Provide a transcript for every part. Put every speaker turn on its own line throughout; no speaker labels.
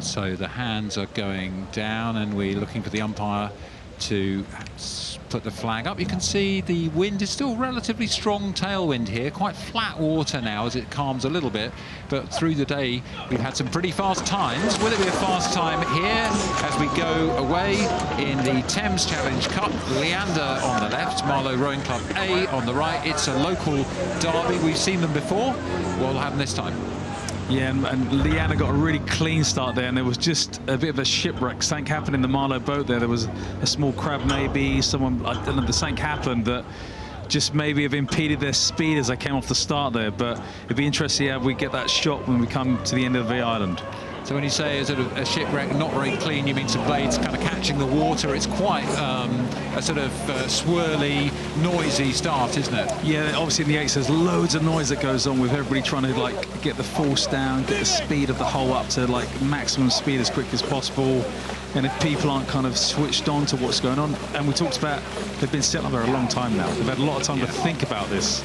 So the hands are going down, and we're looking for the umpire to put the flag up. You can see the wind is still relatively strong tailwind here, quite flat water now as it calms a little bit, but through the day we've had some pretty fast times. Will it be a fast time here as we go away in the Thames Challenge Cup? Leander on the left, Marlow Rowing Club A on the right. It's a local derby. We've seen them before. What will happen this time?
Yeah, and Leander got a really clean start there, and there was just a bit of a shipwreck. Something happened in the Marlow boat there. There was a small crab, maybe someone, I don't know, something happened that just maybe have impeded their speed as they came off the start there. But it'd be interesting how we get that shot when we come to the end of the island.
So when you say sort of a shipwreck, not very clean, you mean some blades kind of catching the water. It's quite a sort of swirly, noisy start, isn't it?
Yeah, obviously in the eights there's loads of noise that goes on with everybody trying to like get the force down, get the speed of the hull up to like maximum speed as quick as possible. And if people aren't kind of switched on to what's going on, and we talked about they've been sitting up there a long time now. They've had a lot of time to think about this.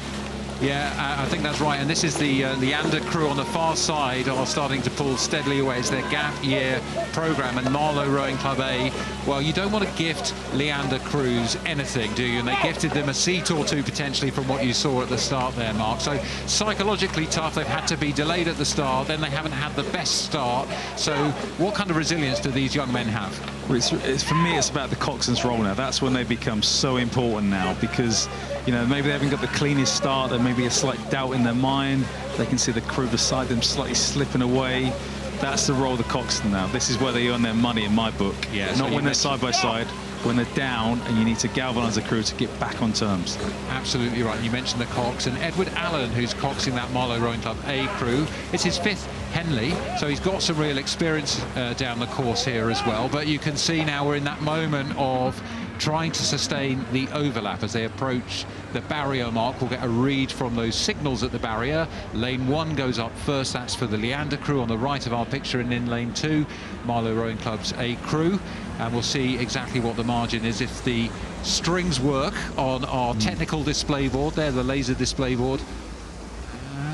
Yeah, I think that's right. And this is the Leander crew on the far side are starting to pull steadily away. It's their gap year program. And Marlow Rowing Club A, well, you don't want to gift Leander crews anything, do you? And they gifted them a seat or two potentially from what you saw at the start there, Mark. So psychologically tough. They've had to be delayed at the start. Then they haven't had the best start. So what kind of resilience do these young men have?
Well, for me, it's about the coxswain's role now. That's when they become so important now, because, you know, maybe they haven't got the cleanest start. There may be a slight doubt in their mind. They can see the crew beside them slightly slipping away. That's the role of the coxswain now. This is where they earn their money in my book.
Yeah,
not
so
when they're side by side, when they're down and you need to galvanise the crew to get back on terms.
Absolutely right. You mentioned the cox, and Edward Allen, who's coxing that Marlow Rowing Club A crew. It's his fifth Henley, so he's got some real experience down the course here as well. But you can see now we're in that moment of trying to sustain the overlap as they approach the barrier mark. We'll get a read from those signals at the barrier. Lane 1 goes up first. That's for the Leander crew on the right of our picture, and in lane 2, Marlow Rowing Club's A crew. And we'll see exactly what the margin is if the strings work on our technical display board. There, the laser display board.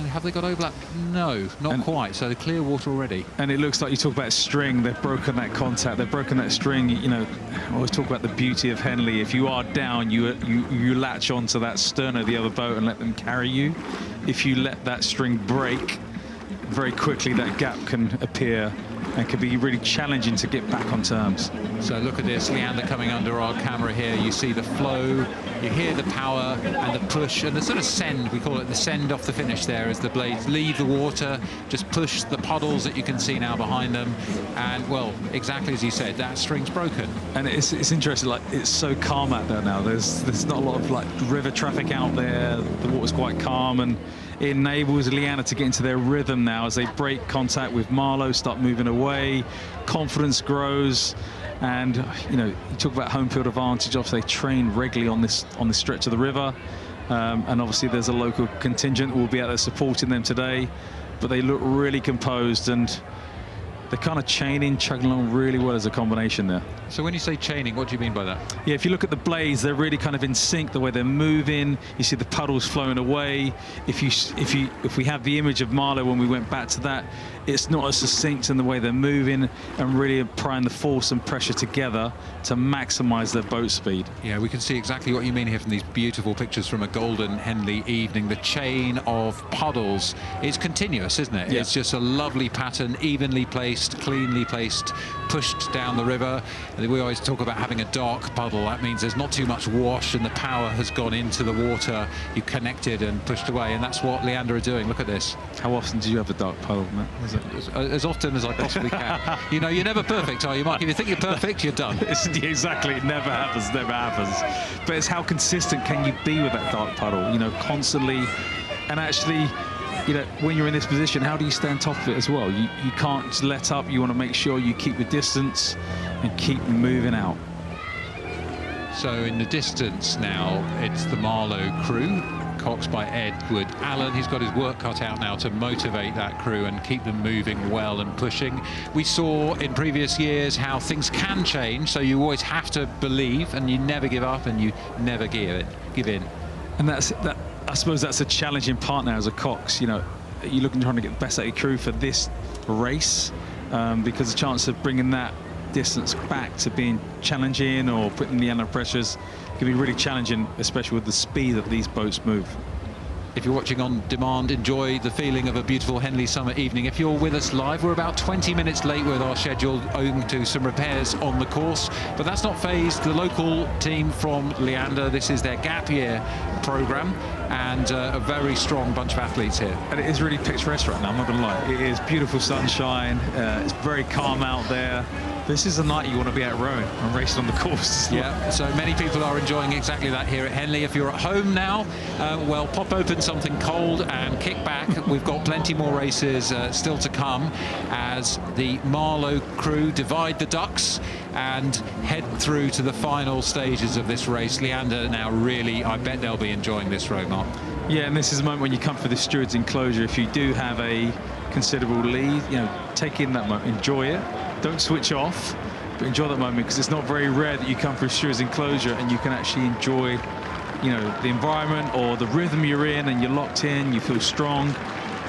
Have they got overlap? No, not quite. So the clear water already. And
it looks like you talk about string. They've broken that contact. They've broken that string. You know, I always talk about the beauty of Henley. If you are down, you latch onto that stern of the other boat and let them carry you. If you let that string break, very quickly that gap can appear and can be really challenging to get back on terms.
So look at this, Leander coming under our camera here. You see the flow, you hear the power and the push and the sort of send, we call it the send off the finish there, as the blades leave the water, just push the puddles that you can see now behind them. And, well, exactly as you said, that string's broken.
And it's interesting, like, it's so calm out there now. There's not a lot of, like, river traffic out there. The water's quite calm, and it enables Leander to get into their rhythm now as they break contact with Marlow, start moving away, confidence grows. And, you know, you talk about home field advantage. Obviously, they train regularly on this stretch of the river. And obviously, there's a local contingent who will be out there supporting them today. But they look really composed, and they're kind of chugging along really well as a combination there.
So when you say chaining, what do you mean by that?
Yeah, if you look at the blades, they're really kind of in sync, the way they're moving. You see the puddles flowing away. If we have the image of Marlow when we went back to that, it's not as succinct in the way they're moving and really applying the force and pressure together to maximize their boat speed.
Yeah, we can see exactly what you mean here from these beautiful pictures from a golden Henley evening. The chain of puddles is continuous, isn't it? Yeah. It's just a lovely pattern, evenly placed, cleanly placed, pushed down the river. And we always talk about having a dark puddle. That means there's not too much wash and the power has gone into the water. You connected and pushed away, and that's what Leander are doing. Look at this.
How often do you have a dark puddle, Matt?
As often as I possibly can. You know, you're never perfect, are you, Mark? If you think you're perfect, you're done.
Exactly, it never happens, never happens. But it's how consistent can you be with that dark puddle, you know, constantly. And actually, you know, when you're in this position, how do you stay on top of it as well? You can't let up. You want to make sure you keep the distance and keep moving out.
So in the distance now, it's the Marlow crew, coxed by Edward Allen. He's got his work cut out now to motivate that crew and keep them moving well and pushing. We saw in previous years how things can change, so you always have to believe, and you never give up, and you never give in.
And I suppose that's a challenging part now as a cox. You know, you're trying to get the best out of your crew for this race, because the chance of bringing that distance back to being challenging or putting the under pressures can be really challenging, especially with the speed that these boats move.
If you're watching on demand, enjoy the feeling of a beautiful Henley summer evening. If you're with us live, we're about 20 minutes late with our schedule owing to some repairs on the course, but that's not phased the local team from Leander. This is their gap year program, and a very strong bunch of athletes here.
And it is really picturesque right now, I'm not gonna lie. It is beautiful sunshine, it's very calm out there. This is a night you want to be out rowing and racing on the course.
Yeah, so many people are enjoying exactly that here at Henley. If you're at home now, well, pop open something cold and kick back. We've got plenty more races still to come as the Marlow crew divide the ducks and head through to the final stages of this race. Leander now really, I bet they'll be enjoying this row, Mark.
Yeah, and this is the moment when you come for the steward's enclosure. If you do have a considerable lead, you know, take in that moment, enjoy it. Don't switch off, but enjoy that moment, because it's not very rare that you come for a steward's enclosure and you can actually enjoy, you know, the environment or the rhythm you're in, and you're locked in, you feel strong.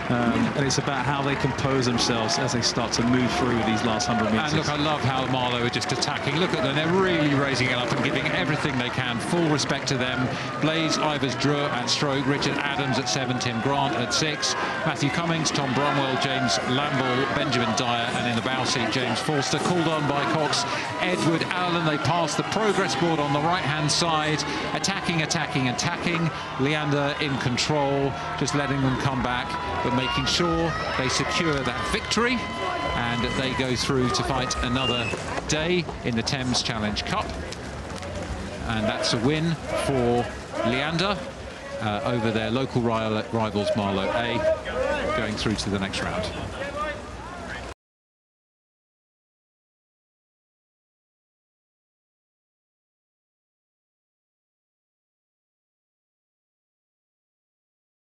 And it's about how they compose themselves as they start to move through these last 100 metres.
And look, I love how Marlow are just attacking. Look at them, they're really raising it up and giving everything they can. Full respect to them. Blaise Ivers-Drew at stroke, Richard Adams at 7, Tim Grant at 6, Matthew Cummings, Tom Bromwell, James Lamble, Benjamin Dyer, and in the bow seat, James Forster. Called on by Cox, Edward Allen. They pass the progress board on the right-hand side. Attacking, attacking, attacking. Leander in control, just letting them come back, but making sure they secure that victory, and they go through to fight another day in the Thames Challenge Cup. And that's a win for Leander over their local rivals Marlow A, going through to the next round.